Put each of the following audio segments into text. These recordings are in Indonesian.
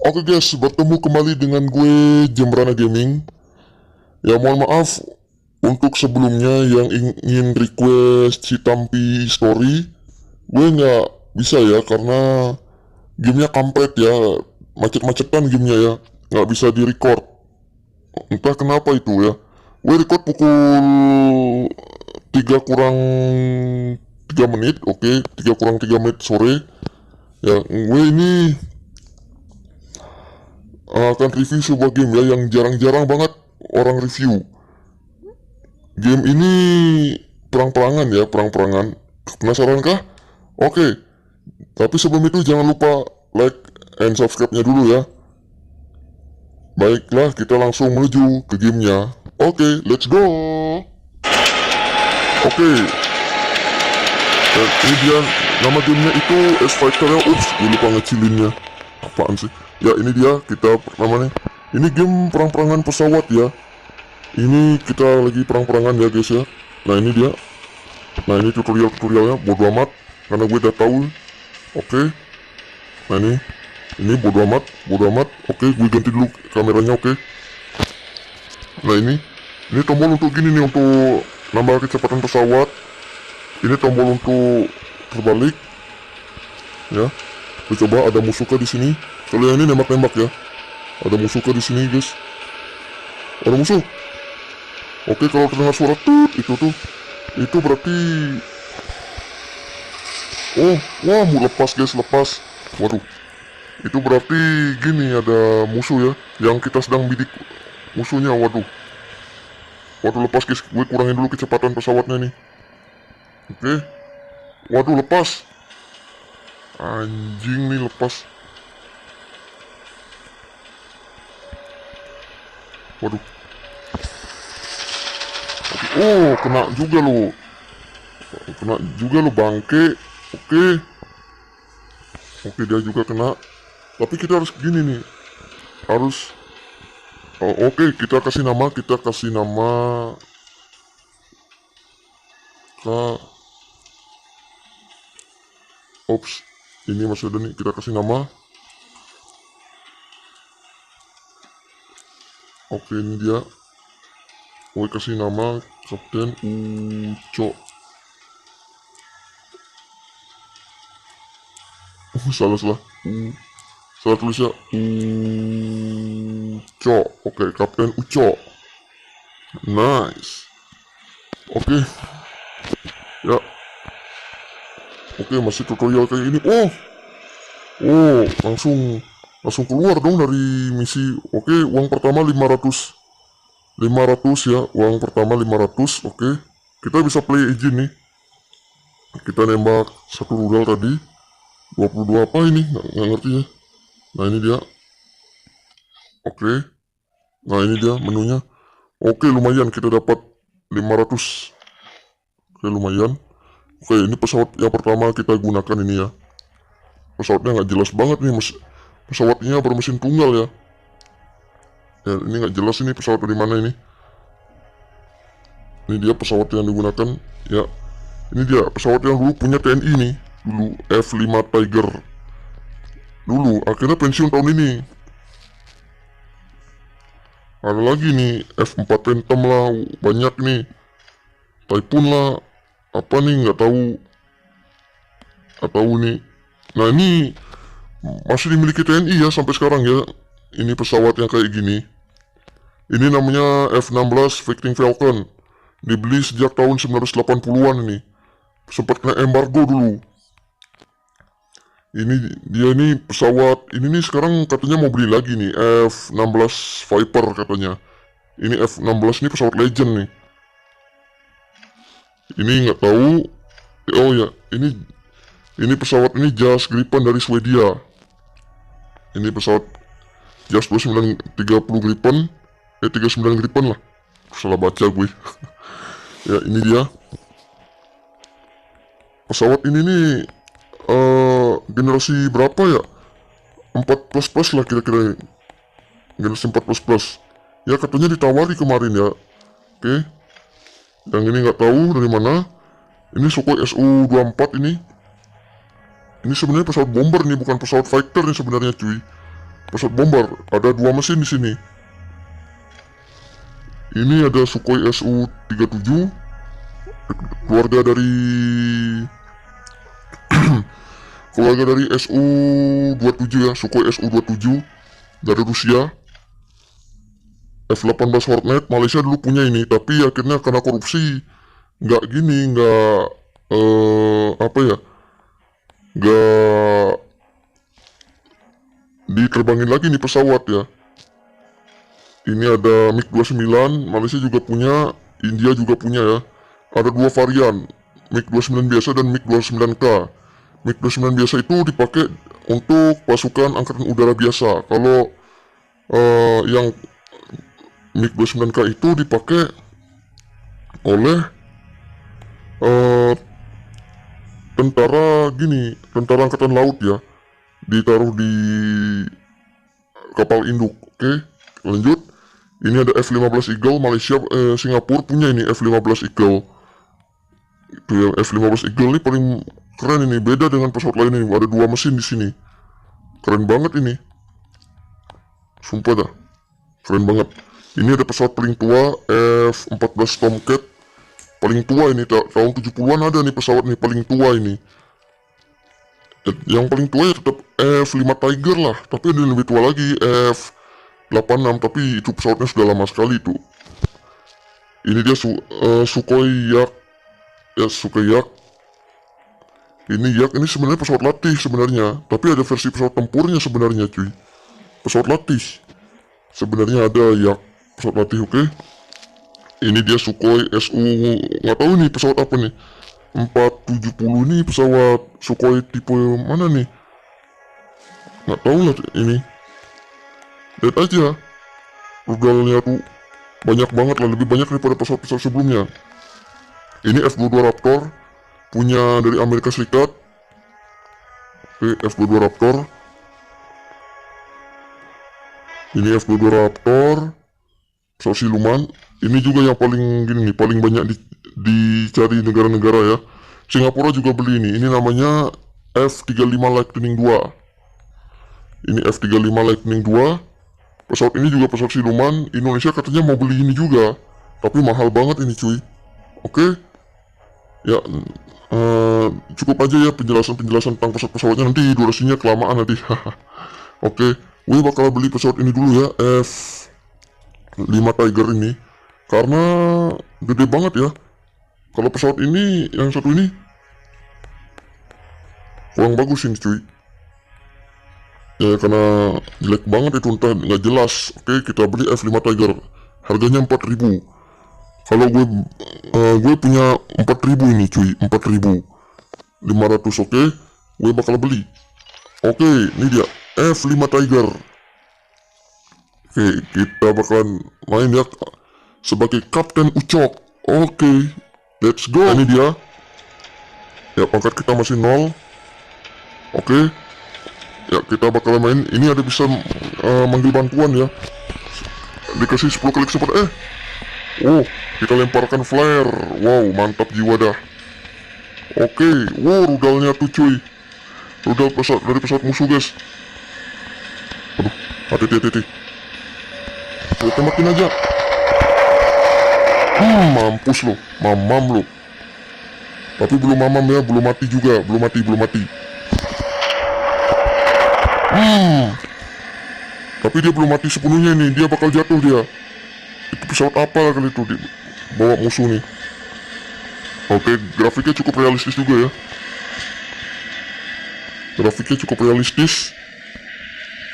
Oke guys, bertemu kembali dengan gue Jembrana Gaming. Ya mohon maaf untuk sebelumnya yang ingin request Citampi Story, gue nggak bisa ya karena gamenya kampret ya, macet-macetan gamenya ya, nggak bisa di record. Entah kenapa itu ya. Gue record pukul 3 kurang 3 menit, oke, 3 kurang 3 menit sore. Ya, gue ini akan review sebuah game ya yang jarang-jarang banget orang review. Game ini perang-perangan ya, perang-perangan. Penasaran kah? Oke, tapi sebelum itu jangan lupa like and subscribe-nya dulu ya. Baiklah, kita langsung menuju ke gamenya. Oke, let's go. Oke, dan ini dia nama gamenya itu S-Fighter ya. Ups, gue lupa ngecilinnya. Apaan sih? Ya ini dia, kita namanya. Ini game perang-perangan pesawat ya. Ini kita lagi perang-perangan ya guys ya. Nah ini dia. Nah ini tutorialnya, bodo amat karena gue udah tahu. Oke. Nah ini bodo amat. Oke, gue ganti dulu kameranya. Oke. Nah ini tombol untuk gini nih, untuk nambah kecepatan pesawat. Ini tombol untuk terbalik. Ya. Kita coba, ada musuh di sini. Soalnya ini nembak-nembak ya. Ada musuh di sini guys. Ada musuh. Oke, kalau terdengar suara tut itu berarti wah, mau lepas guys, lepas. Waduh, itu berarti gini, ada musuh ya yang kita sedang bidik musuhnya. Waduh, lepas guys, gue kurangin dulu kecepatan pesawatnya nih. Oke, waduh, lepas. Anjing nih, lepas. Waduh. Oh, kena juga lo bangke. Oke, dia juga kena. Tapi kita harus gini nih, harus oke, kita kasih nama ke ops, ini masih ada nih, kita kasih nama. Oke, ini dia. Gue kasih nama Kapten Uco. Salah tulisnya Uco. Oke, Kapten Uco. Nice. Oke. Ya. Oke, masih tutorial kayak ini. Langsung keluar dong dari misi. Oke, uang pertama 500 ya, uang pertama 500. Oke, kita bisa play agent nih. Kita nembak satu rudal tadi 22 apa ini, nggak ngerti ya. Nah ini dia. Oke, nah ini dia menunya. Oke, lumayan, kita dapat 500. Oke, lumayan. Oke, ini pesawat yang pertama kita gunakan ini ya. Pesawatnya nggak jelas banget nih, pesawatnya bermesin tunggal ya. Ya, ini nggak jelas ini pesawat dari mana ini. Ini dia pesawat yang digunakan ya. Ini dia pesawat yang dulu punya TNI nih, dulu F5 Tiger. Dulu akhirnya pensiun tahun ini. Ada lagi nih F4 Phantom lah, banyak nih. Typhoon lah, apa nih nggak tahu. Nih. Nah ini masih dimiliki TNI ya sampai sekarang ya. Ini pesawat yang kayak gini. Ini namanya F-16 Fighting Falcon. Dibeli sejak tahun 1980-an ini. Sempat kena embargo dulu. Ini dia nih pesawat. Ini nih sekarang katanya mau beli lagi nih, F-16 Viper katanya. Ini F-16 ini pesawat legend nih. Ini nggak tahu. Oh ya, ini pesawat ini JAS Gripen dari Swedia. Ini pesawat JAS 2930 Gripen. 39 Gripen lah. Salah baca gue. Ya, ini dia. Pesawat ini nih generasi berapa ya? 4++ lah kira-kira. Generasi 4++. Ya katanya ditawari kemarin ya. Oke. Yang ini nggak tahu dari mana. Ini Sukhoi Su-24 ini. Ini sebenarnya pesawat bomber nih, bukan pesawat fighter nih sebenarnya cuy. pesawat bomber. Ada 2 mesin di sini. Ini ada Sukhoi Su-37, keluarga dari Su-27 ya, Sukhoi Su-27 dari Rusia. F-18 Hornet Malaysia dulu punya ini, tapi akhirnya karena korupsi nggak gini, apa ya, nggak diterbangin lagi nih pesawat ya. Ini ada MiG-29, Malaysia juga punya, India juga punya ya. Ada 2 varian, MiG-29 biasa dan MiG-29K. MiG-29 biasa itu dipakai untuk pasukan angkatan udara biasa. Kalau yang MiG-29K itu dipakai oleh tentara angkatan laut ya, ditaruh di kapal induk. Oke, lanjut. Ini ada F-15 Eagle, Malaysia, Singapura punya ini F-15 Eagle. Itu ya, F-15 Eagle ini paling keren ini, beda dengan pesawat lain ini. Ada 2 mesin di sini. Keren banget ini. Sumpah dah. Keren banget. Ini ada pesawat paling tua, F-14 Tomcat. Paling tua ini, tahun 70-an ada nih pesawat nih, paling tua ini. Yang paling tua ya tetap F-5 Tiger lah, tapi ada yang lebih tua lagi, F-86, tapi itu pesawatnya sudah lama sekali itu. Ini dia Sukhoi Yak. Ya, Sukhoi Yak. Ini Yak ini sebenarnya pesawat latih sebenarnya, tapi ada versi pesawat tempurnya sebenarnya cuy. Pesawat latih. Sebenarnya ada Yak pesawat latih, oke. Ini dia Sukhoi Su, nggak tahu nih pesawat apa nih. 470 ini pesawat Sukhoi tipe mana nih? Nggak tahu lah ini. Lihat aja, rudalnya tuh banyak banget lah, lebih banyak daripada pesawat-pesawat sebelumnya. Ini F-22 Raptor, punya dari Amerika Serikat. Oke, F-22 Raptor. Ini F-22 Raptor, pesawat siluman. Ini juga yang paling gini nih, paling banyak dicari negara-negara ya. Singapura juga beli ini namanya F-35 Lightning II. Ini F-35 Lightning II. Pesawat ini juga pesawat siluman. Indonesia katanya mau beli ini juga, tapi mahal banget ini cuy. Oke. Ya, cukup aja ya penjelasan tentang pesawat-pesawatnya, nanti durasinya kelamaan nanti. Oke, gue bakal beli pesawat ini dulu ya, F-5 Tiger ini. Karena gede banget ya. Kalau pesawat ini, yang satu ini kurang bagus ini cuy. Ya karena jelek banget itu, entah nggak jelas. Oke, kita beli F-5 Tiger. Harganya 4.000. Kalau gue punya 4.000 ini cuy, 4.500. Oke, gue bakal beli. Oke, ini dia F-5 Tiger. Oke, kita bakalan main ya sebagai Kapten Ucok. Oke, let's go. Ini dia. Ya, pangkat kita masih 0. Oke. Ya, kita bakal main. Ini ada bisa manggil bantuan ya. Dikasih 10 kali kesempatan. Oh, kita lemparkan flare. Wow, mantap jiwa dah. Oke, wow, rudalnya tuh cuy. Rudal dari pesawat musuh guys. Aduh, hati-hati. Gue tembakin aja. Mampus lo, mamam lo. Tapi belum mamam ya, belum mati juga, belum mati. Tapi dia belum mati sepenuhnya nih, dia bakal jatuh dia. Itu pesawat apa kali itu bawa musuh nih. Oke, grafiknya cukup realistis juga ya. Grafiknya cukup realistis,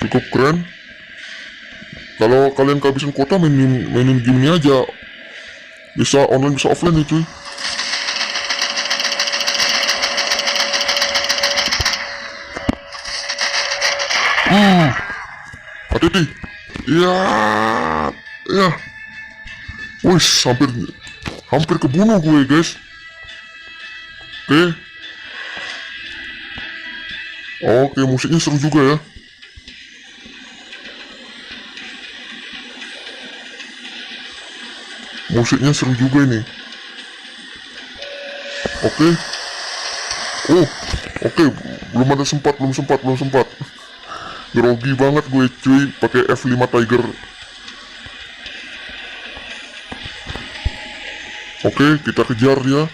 cukup keren. Kalau kalian kehabisan kuota mainin game ini aja. Bisa online, bisa offline nih cuy. Hati-hati. Ya. Wih, hampir kebunuh gue guys. Oke, musiknya seru juga ya. Musiknya seru juga ini. Oke. Oke, belum sempat. Grogi banget gue cuy, pakai F5 Tiger. Oke, kita kejar dia.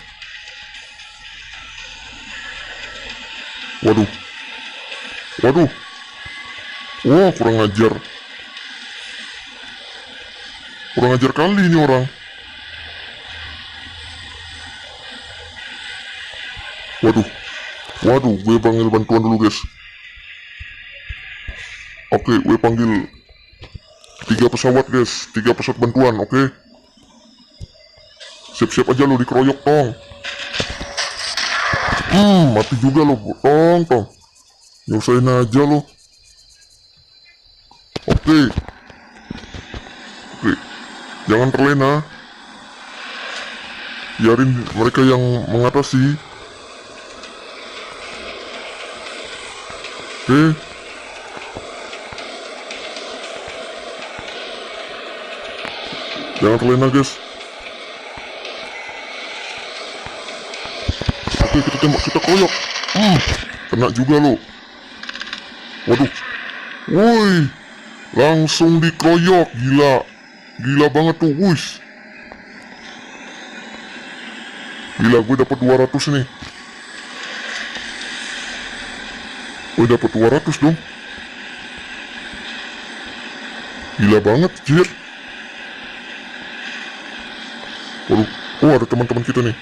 Waduh. Waduh. Wah, kurang ajar. Kurang ajar kali ini orang. Waduh. Waduh, gue panggil bantuan dulu guys. Oke, gue panggil 3 pesawat guys, 3 pesawat bantuan, oke. Siap-siap aja lo dikeroyok tong. Mati juga lo tong. Nyusahin aja lo. Oke. Jangan terlena. Biarin mereka yang mengatasi. Oke. Jangan terlena guys. Oke, kita tembak, kita koyok. Kena juga lo. Waduh. Woi. Langsung dikeroyok, gila. Gila banget tuh, wush. Gila, gue dapat 200 nih. Gue dapat 200 dong. Gila banget, jir. Waduh, oh ada teman-teman kita nih.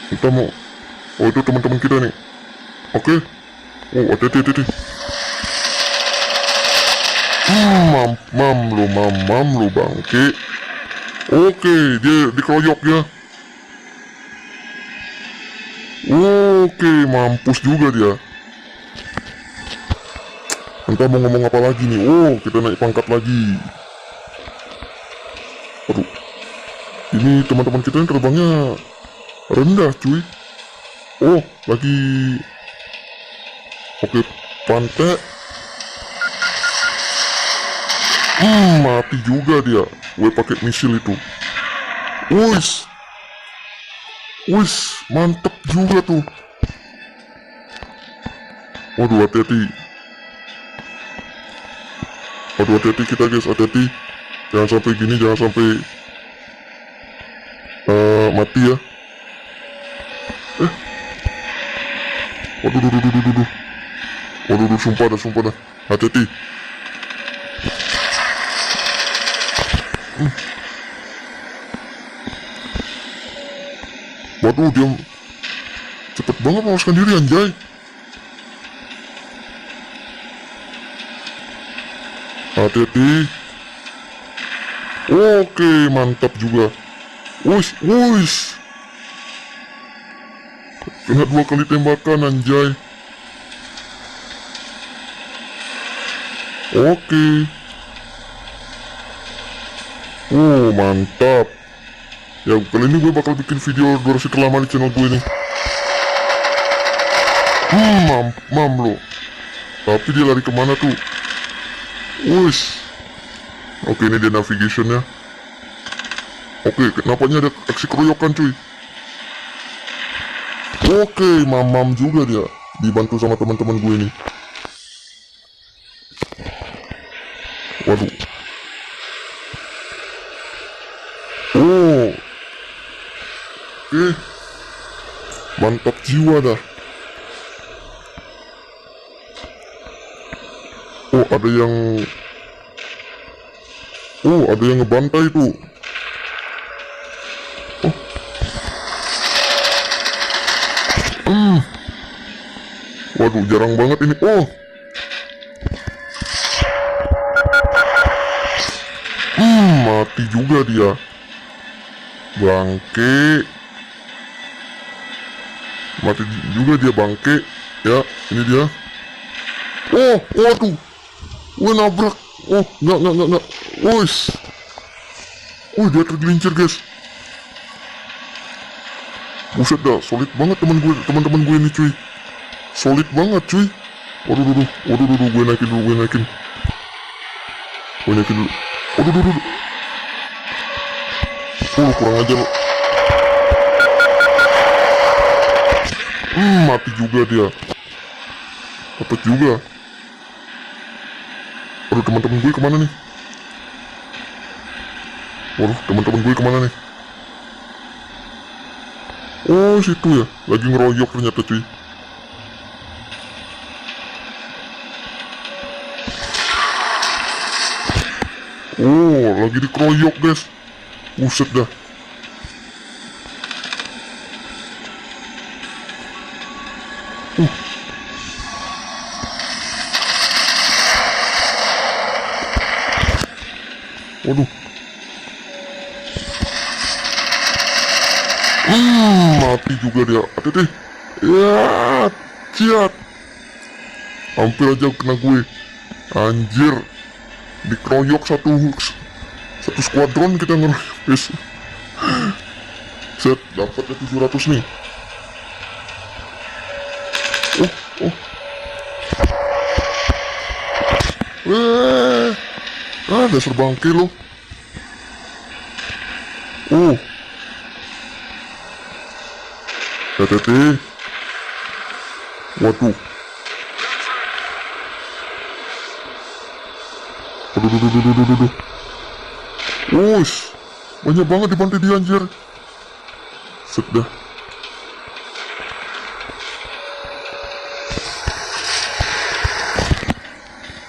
Kita mau, oh itu teman-teman kita nih. Oke. Oh, hati-hati. Mam lo bangke. Oke, dia dikeroyok ya. Oke, mampus juga dia. Entah mau ngomong apa lagi nih. Oh, kita naik pangkat lagi. Aduh. Ini teman-teman kita yang terbangnya rendah cuy. Oh, lagi. Oke, pantai. Mati juga dia. Gue pakai misil itu. Wis, mantep juga tuh. Waduh, hati-hati. Waduh, hati-hati kita guys, hati-hati. Jangan sampai gini, jangan sampai mati ya. Waduh, sumpah dah. Hati-hati. Waduh, dia cepet banget meloloskan diri anjay. Hati-hati. Oke, mantap juga. Wis. Kena 2 kali tembakan anjay. Oke. Oh, mantap. Ya, kali ini gue bakal bikin video durasi terlama di channel gue nih. Mam lo. Tapi dia lari kemana tuh? Wis. Oke, ini dia navigationnya. Oke, nampaknya ada aksi keroyokan cuy. Oke, mam juga dia. Dibantu sama teman-teman gue nih. Waduh. Oh. Oke. Mantap jiwa dah. Oh, ada yang ngebantai tuh. Waduh, jarang banget ini. Oh. Mati juga dia. Bangke. Mati juga dia bangke. Ya, ini dia. Oh, waduh. Gue nabrak. Oh, enggak. Wis. Dia tergelincir, guys. Buset dah, solid banget teman-teman gue ini cuy. Solid banget cuy. Waduh, gue naikin dulu. Waduh. Oh, kurang aja lo. Mati juga dia. Dapat juga. Aduh, teman-teman gue kemana nih? Waduh, teman-teman gue kemana nih? Oh, situ ya. Lagi ngeroyok ternyata, cuy. Oh, lagi dikeroyok, guys. Buset dah. Waduh. Mati juga dia. Hati-hati. Ya, ciat. Hampir aja kena gue. Anjir. Dikeroyok satu skuadron kita ngeroyok, guys. Set, dapatnya 700 nih. Oh. Dasar bangke lo. Hati-hati. Waduh. Aduh. Wush. Banyak banget dibantai dia, anjir. Set dah.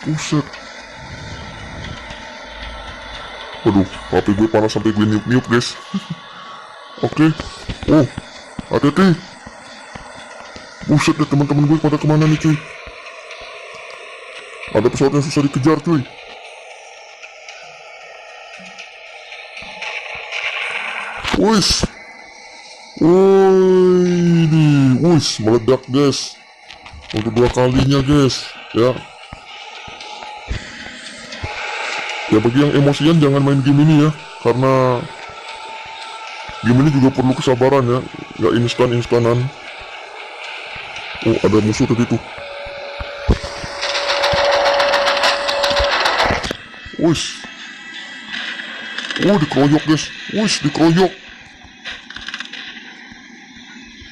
Buset. Waduh, HP gue panas sampai gue niup-niup, guys. Oke. Oh, hati-hati. Buset deh, teman-teman gue pada kemana nih, cuy? Ada pesawat yang susah dikejar, cuy. Wush. Wush, meledak, guys. Untuk 2 kalinya, guys. Ya. Ya, bagi yang emosian jangan main game ini ya, karena game ini juga perlu kesabaran ya, nggak instan-instanan. Oh, ada musuh tadi tuh. Wush. Dikeroyok, guys. Wush, dikeroyok.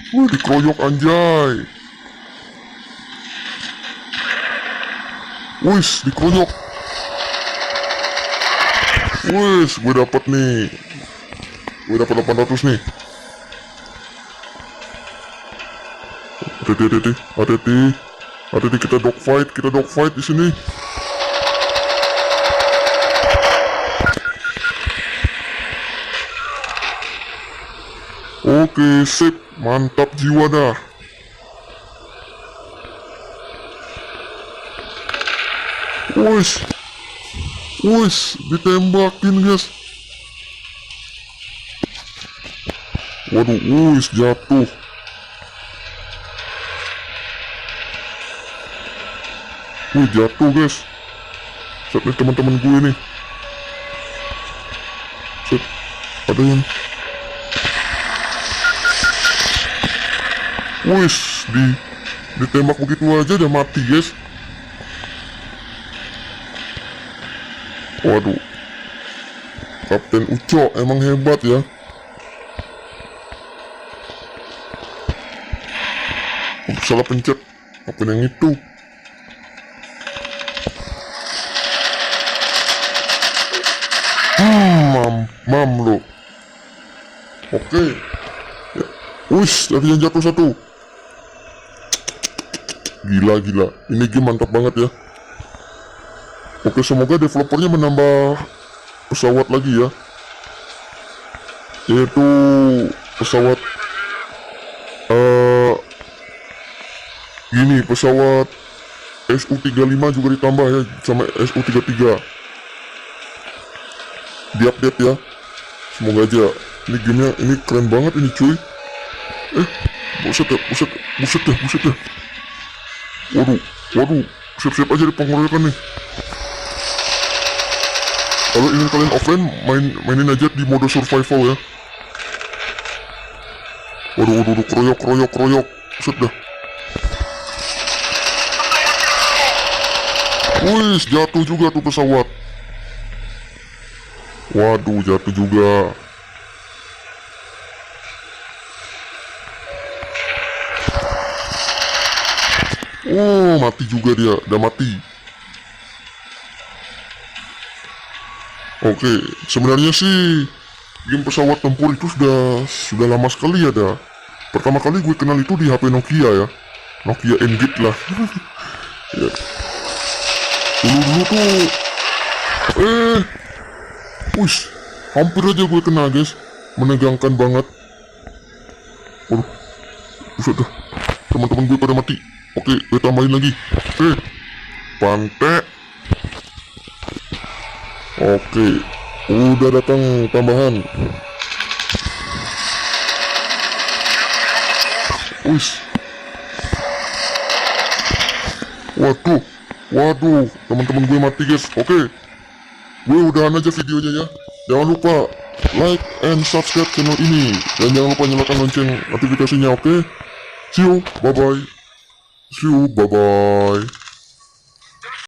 Dikeroyok, anjay. Wush, dikeroyok. Wih, gue dapat nih. Gue dapat 800 nih. Hati-hati, kita dogfight di sini. Oke, sip, mantap jiwa dah. Wih, ditembakin, guys. Waduh, jatuh. Jatuh, guys. Set nih teman-teman gue nih. Set, ada yang. Ditembak begitu aja dia mati, guys. Waduh, Kapten Uco emang hebat ya. Salah pencet apa yang itu. Mam lo. Oke. Ya. Ada yang jatuh satu. Gila. Ini game mantap banget ya. Oke, semoga developernya menambah pesawat lagi ya, yaitu pesawat pesawat Su-35 juga ditambah ya, sama Su-33 di update ya. Semoga aja. Ini gamenya ini keren banget ini, cuy. Buset ya. Waduh, siap-siap aja di pengeroyokan nih. Kalau ingin kalian offline, mainin aja di mode survival ya. Waduh, keroyok. Buset dah. Jatuh juga tuh pesawat. Waduh, jatuh juga. Oh, mati juga dia, udah mati. Oke, sebenarnya sih game pesawat tempur itu sudah lama sekali ada. Pertama kali gue kenal itu di HP Nokia ya, Nokia N-Gage lah. Ya. Dulu tuh, wih, hampir aja gue kena guys, menegangkan banget. Waduh, buset dah, teman-teman gue pada mati. Oke, gue tambahin lagi. Pantek. Oke, udah datang tambahan. Wih, waduh, teman-teman gue mati guys. Oke, gue udahan aja videonya ya. Jangan lupa like and subscribe channel ini, dan jangan lupa nyalakan lonceng notifikasinya. Oke, see you, bye bye.